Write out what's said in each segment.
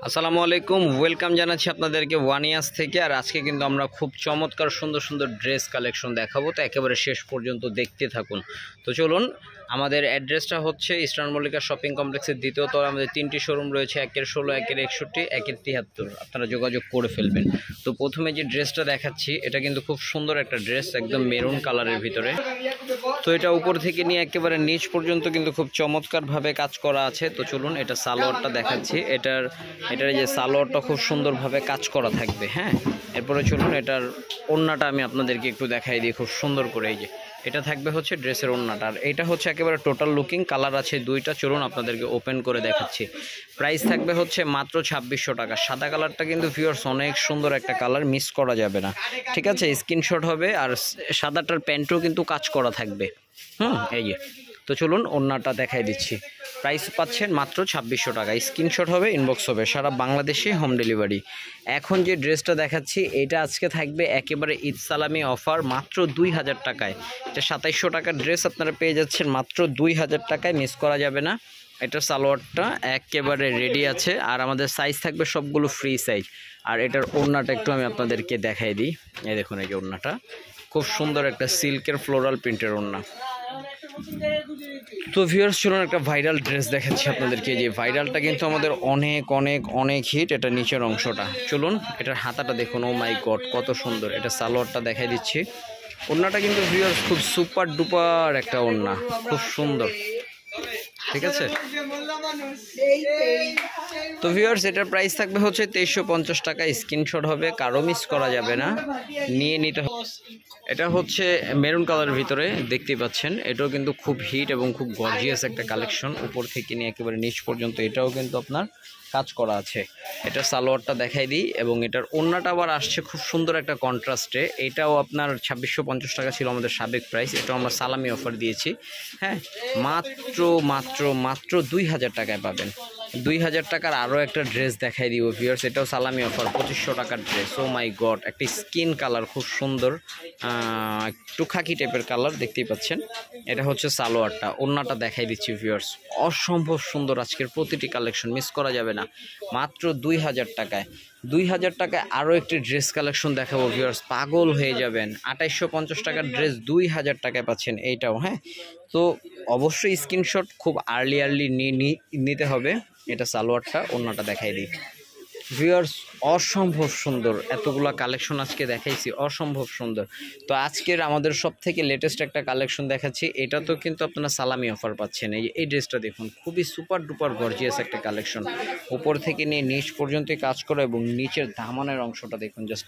আসসালামু আলাইকুম, ওয়েলকাম জানাচ্ছি আপনাদেরকে ওয়ানিয়াস থেকে। আর আজকে কিন্তু আমরা খুব চমৎকার সুন্দর সুন্দর ড্রেস কালেকশন দেখাবো, তো একেবারে শেষ পর্যন্ত দেখতে থাকুন। তো চলুন, আমাদের অ্যাড্রেসটা হচ্ছে ইস্টার্ন মল্লিকা শপিং কমপ্লেক্সের দ্বিতীয় তলা। আমাদের তিনটি শোরুম রয়েছে, 1-এর 16, 1-এর 61, 1-এর 73। আপনারা যোগাযোগ করে ফেলবেন। তো প্রথমে যে ড্রেসটা দেখাচ্ছি এটা কিন্তু খুব সুন্দর একটা ড্রেস, একদম মেরুন কালারের ভিতরে। তো এটা উপর থেকে নিয়ে একেবারে নিচ পর্যন্ত কিন্তু খুব চমৎকারভাবে কাজ করা আছে। তো চলুন, এটা সালোয়ারটা দেখাচ্ছি। এটার যে সালোয়ারটা খুব সুন্দরভাবে কাজ করা থাকবে। হ্যাঁ, এরপরে চলুন এটার ওড়নাটা আমি আপনাদেরকে একটু দেখাই দিই খুব সুন্দর করে। এই যে এটা থাকবে হচ্ছে ড্রেসের ওড়নাটা, আর এটা হচ্ছে একেবারে টোটাল লুকিং। কালার আছে দুইটা, চলুন আপনাদেরকে ওপেন করে দেখাচ্ছি। প্রাইস থাকবে হচ্ছে মাত্র 2600 টাকা। সাদা কালারটা কিন্তু ভিউয়ার্স অনেক সুন্দর একটা কালার, মিস করা যাবে না, ঠিক আছে? স্ক্রিনশট হবে। আর সাদাটার প্যান্টও কিন্তু কাজ করা থাকবে। এই যে, তো চলুন ওড়নাটা দেখাই দিচ্ছি। প্রাইস পাচ্ছেন মাত্র 2600 টাকা। স্ক্রিনশট হবে, ইনবক্স হবে, সারা বাংলাদেশে হোম ডেলিভারি। এখন যে ড্রেসটা দেখাচ্ছি এটা আজকে থাকবে একেবারে ঈদ সালামি অফার, মাত্র 2000 টাকায়। এটা 2700 টাকার ড্রেস আপনারা পেয়ে যাচ্ছেন মাত্র 2000 টাকায়, মিস করা যাবে না। এটার সালোয়ারটা একেবারে রেডি আছে, আর আমাদের সাইজ থাকবে সবগুলো ফ্রি সাইজ। আর এটার ওড়নাটা একটু আমি আপনাদেরকে দেখাই দিই। এই দেখুন, এই যে ওড়নাটা খুব সুন্দর একটা সিল্কের ফ্লোরাল প্রিন্টের ওড়না। তো ভিউয়ার্স চলুন একটা ভাইরাল ড্রেস দেখাচ্ছি আপনাদেরকে। যে ভাইরালটা কিন্তু আমাদের অনেক অনেক অনেক হিট। এটা নিচের অংশটা, চলুন এটার হাতাটা দেখুন। ও মাই গড, কত সুন্দর। এটা সালোয়ারটা দেখাই দিচ্ছি। ওড়নাটা কিন্তু ভিউয়ার্স খুব সুপার ডুপার একটা ওড়না, খুব সুন্দর, ঠিক আছে? তো ভিউয়ার্স এটার প্রাইস থাকবে হচ্ছে 2350 টাকা। স্ক্রিনশট হবে, কারো মিস করা যাবে না, নিয়ে নিতে হবে। এটা হচ্ছে মেরুন কালারের ভিতরে, দেখতেই পাচ্ছেন। এটাও কিন্তু খুব হিট এবং খুব গর্জিয়াস একটা কালেকশন। উপর থেকে নিয়ে একেবারে নিচ পর্যন্ত এটাও কিন্তু আপনার কাজ করা আছে। এটার সালোয়ারটা দেখাই দিই, এবং এটার ওড়নাটা আবার আসছে খুব সুন্দর একটা কন্ট্রাস্টে। এটাও আপনার 2650 টাকা ছিল আমাদের সাবেক প্রাইস। এটাও আমরা সালামি অফার দিয়েছি। হ্যাঁ, মাত্র মাত্র মাত্র 2000 টাকায় পাবেন। 2000 টাকার আরও একটা ড্রেস দেখাই দিব ভিউয়ার্স। এটাও সালামি অফার, 2500 টাকার ড্রেস। ও মাই গড, একটা স্কিন কালার, খুব সুন্দর, একটু খাকি টাইপের কালার, দেখতেই পাচ্ছেন। এটা হচ্ছে সালোয়ারটা। ওড়নাটা দেখাই দিচ্ছি ভিউয়ার্স, অসম্ভব সুন্দর। আজকের প্রতিটি কালেকশন মিস করা যাবে না, মাত্র 2000 টাকায়। 2000 টাকায় আরও একটি ড্রেস কালেকশন দেখাবো ভিউয়ার্স, পাগল হয়ে যাবেন। 2850 টাকার ড্রেস 2000 টাকায় পাচ্ছেন এইটাও। হ্যাঁ, তো অবশ্যই স্ক্রিনশট খুব আর্লি নিতে হবে। এটা সালোয়ারটা, ওড়নাটা দেখাই দিই ভিউয়ার্স, অসম্ভব সুন্দর। এতগুলা কালেকশন আজকে দেখাইছি, অসম্ভব সুন্দর। তো আজকের আমাদের সব থেকে লেটেস্ট একটা কালেকশন দেখাচ্ছি। এটা তো কিন্তু আপনারা সালামি অফার পাচ্ছেন। এই ড্রেসটা দেখুন, খুবই সুপার ডুপার গর্জিয়াস একটা কালেকশন। উপর থেকে নিয়ে নিচ পর্যন্ত কাজ করা, এবং নিচের দামানের অংশটা দেখুন, জাস্ট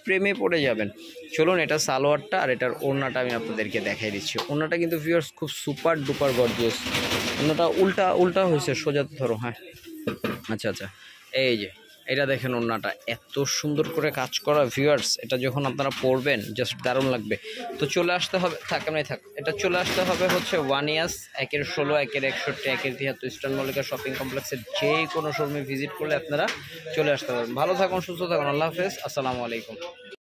প্রেমে পড়ে যাবেন। চলুন এটা সালোয়ারটা, আর এটার ওড়নাটা আমি আপনাদেরকে দেখাই দিচ্ছি। ওড়নাটা কিন্তু ভিউয়ার্স খুব সুপার ডুপার গর্জিয়াস। ওড়নাটা উল্টা হয়েছে, সোজা ধরো। হ্যাঁ, আচ্ছা, এই যে এটা দেখেন, ওড়নাটা এত সুন্দর করে কাজ করা ভিউয়ার্স। এটা যখন আপনারা পরবেন জাস্ট দারুণ লাগবে। তো চলে আসতে হবে, এটা চলে আসতে হবে হচ্ছে ওয়ানিয়াস, 1-এর 16, 1-এর 61, 1-এর 73 ইস্টার্ন মল্লিকা শপিং কমপ্লেক্সের যে কোনো শোরুমে ভিজিট করলে আপনারা চলে আসতে পারবেন। ভালো থাকুন, সুস্থ থাকুন, আল্লাহ হাফেজ, আসসালামু আলাইকুম।